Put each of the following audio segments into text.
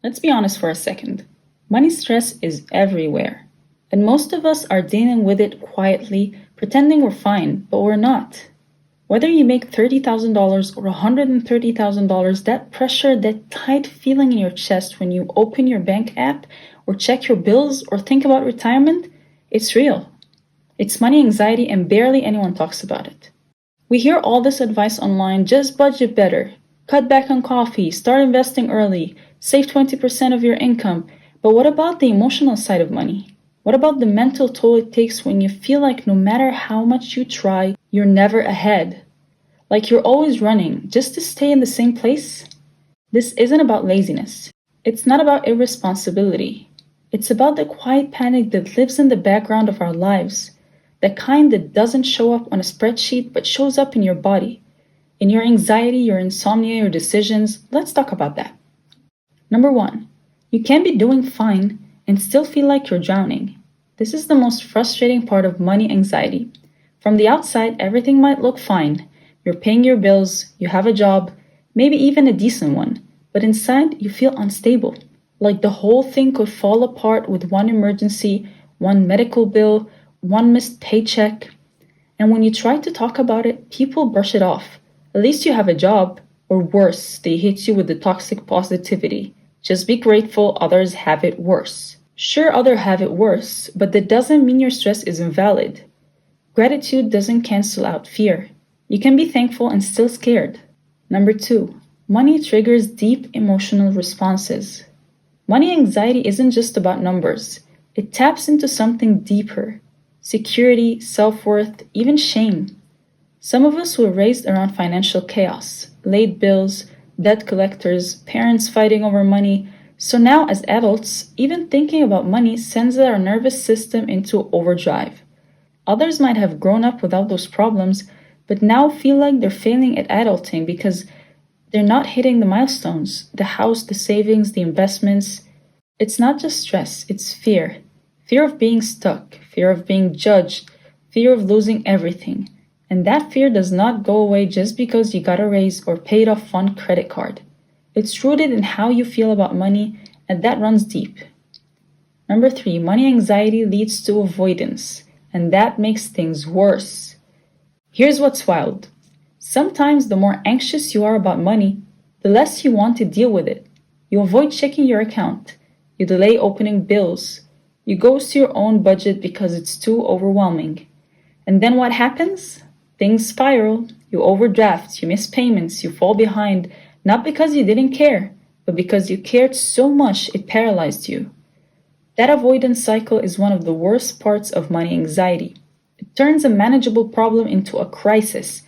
Let's be honest for a second. Money stress is everywhere. And most of us are dealing with it quietly, pretending we're fine, but we're not. Whether you make $30,000 or $130,000, that pressure, that tight feeling in your chest when you open your bank app or check your bills or think about retirement, it's real. It's money anxiety and barely anyone talks about it. We hear all this advice online: just budget better, cut back on coffee, start investing early, save 20% of your income. But what about the emotional side of money? What about the mental toll it takes when you feel like no matter how much you try, you're never ahead? Like you're always running just to stay in the same place? This isn't about laziness. It's not about irresponsibility. It's about the quiet panic that lives in the background of our lives. The kind that doesn't show up on a spreadsheet but shows up in your body. In your anxiety, your insomnia, your decisions. Let's talk about that. Number one, you can be doing fine and still feel like you're drowning. This is the most frustrating part of money anxiety. From the outside, everything might look fine. You're paying your bills, you have a job, maybe even a decent one. But inside, you feel unstable. Like the whole thing could fall apart with one emergency, one medical bill, one missed paycheck. And when you try to talk about it, people brush it off. At least you have a job. Or worse, they hit you with the toxic positivity. Just be grateful others have it worse. Sure, others have it worse, but that doesn't mean your stress is invalid. Gratitude doesn't cancel out fear. You can be thankful and still scared. Number two, money triggers deep emotional responses. Money anxiety isn't just about numbers. It taps into something deeper. Security, self-worth, even shame. Some of us were raised around financial chaos, late bills, debt collectors, parents fighting over money. So now as adults, even thinking about money sends our nervous system into overdrive. Others might have grown up without those problems, but now feel like they're failing at adulting because they're not hitting the milestones, the house, the savings, the investments. It's not just stress, it's fear. Fear of being stuck, fear of being judged, fear of losing everything. And that fear does not go away just because you got a raise or paid off one credit card. It's rooted in how you feel about money, and that runs deep. Number three, money anxiety leads to avoidance, and that makes things worse. Here's what's wild. Sometimes the more anxious you are about money, the less you want to deal with it. You avoid checking your account. You delay opening bills. You ghost your own budget because it's too overwhelming. And then what happens? Things spiral. You overdraft, you miss payments, you fall behind, not because you didn't care, but because you cared so much it paralyzed you. That avoidance cycle is one of the worst parts of money anxiety. It turns a manageable problem into a crisis,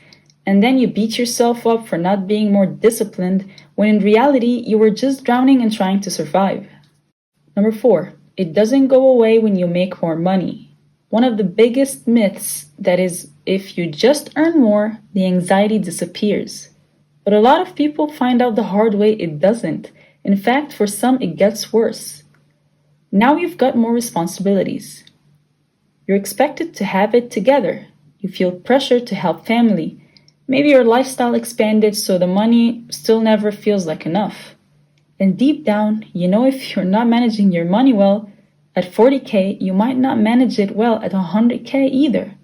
and then you beat yourself up for not being more disciplined when in reality you were just drowning and trying to survive. Number four, it doesn't go away when you make more money. One of the biggest myths that is, if you just earn more, the anxiety disappears. But a lot of people find out the hard way it doesn't. In fact, for some it gets worse. Now you've got more responsibilities. You're expected to have it together. You feel pressure to help family. Maybe your lifestyle expanded so the money still never feels like enough. And deep down, you know if you're not managing your money well, at 40K, you might not manage it well at 100K either.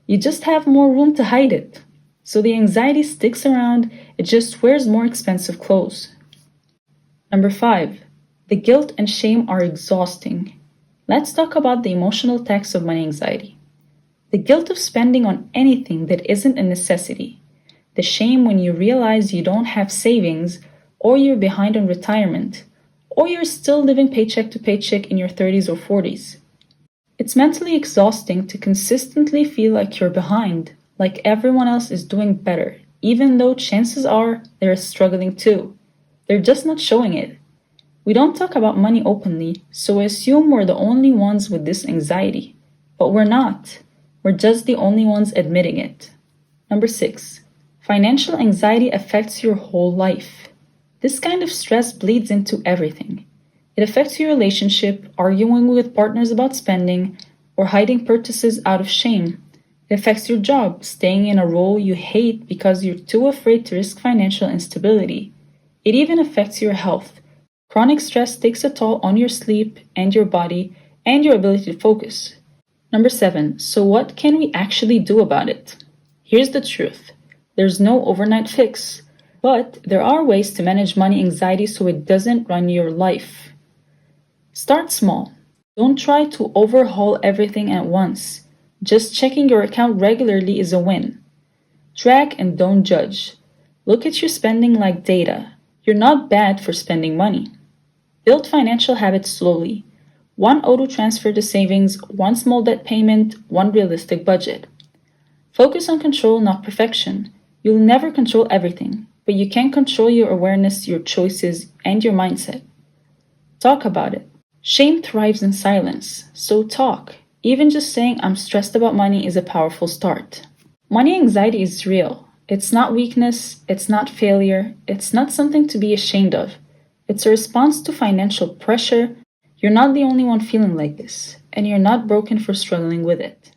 You just have more room to hide it. So the anxiety sticks around, it just wears more expensive clothes. Number five, the guilt and shame are exhausting. Let's talk about the emotional tax of money anxiety. The guilt of spending on anything that isn't a necessity. The shame when you realize you don't have savings, or you're behind on retirement, or you're still living paycheck to paycheck in your 30s or 40s. It's mentally exhausting to consistently feel like you're behind, like everyone else is doing better, even though chances are they're struggling too. They're just not showing it. We don't talk about money openly, so we assume we're the only ones with this anxiety. But we're not. We're just the only ones admitting it. Number six, financial anxiety affects your whole life. This kind of stress bleeds into everything. It affects your relationship, arguing with partners about spending, or hiding purchases out of shame. It affects your job, staying in a role you hate because you're too afraid to risk financial instability. It even affects your health, Chronic stress takes a toll on your sleep and your body and your ability to focus. Number 7. So what can we actually do about it? Here's the truth. There's no overnight fix, but there are ways to manage money anxiety so it doesn't run your life. Start small. Don't try to overhaul everything at once. Just checking your account regularly is a win. Track and don't judge. Look at your spending like data. You're not bad for spending money. Build financial habits slowly. One auto transfer to savings, one small debt payment, one realistic budget. Focus on control, not perfection. You'll never control everything, but you can control your awareness, your choices, and your mindset. Talk about it. Shame thrives in silence, so talk. Even just saying I'm stressed about money is a powerful start. Money anxiety is real. It's not weakness, it's not failure, it's not something to be ashamed of. It's a response to financial pressure. You're not the only one feeling like this, and you're not broken for struggling with it.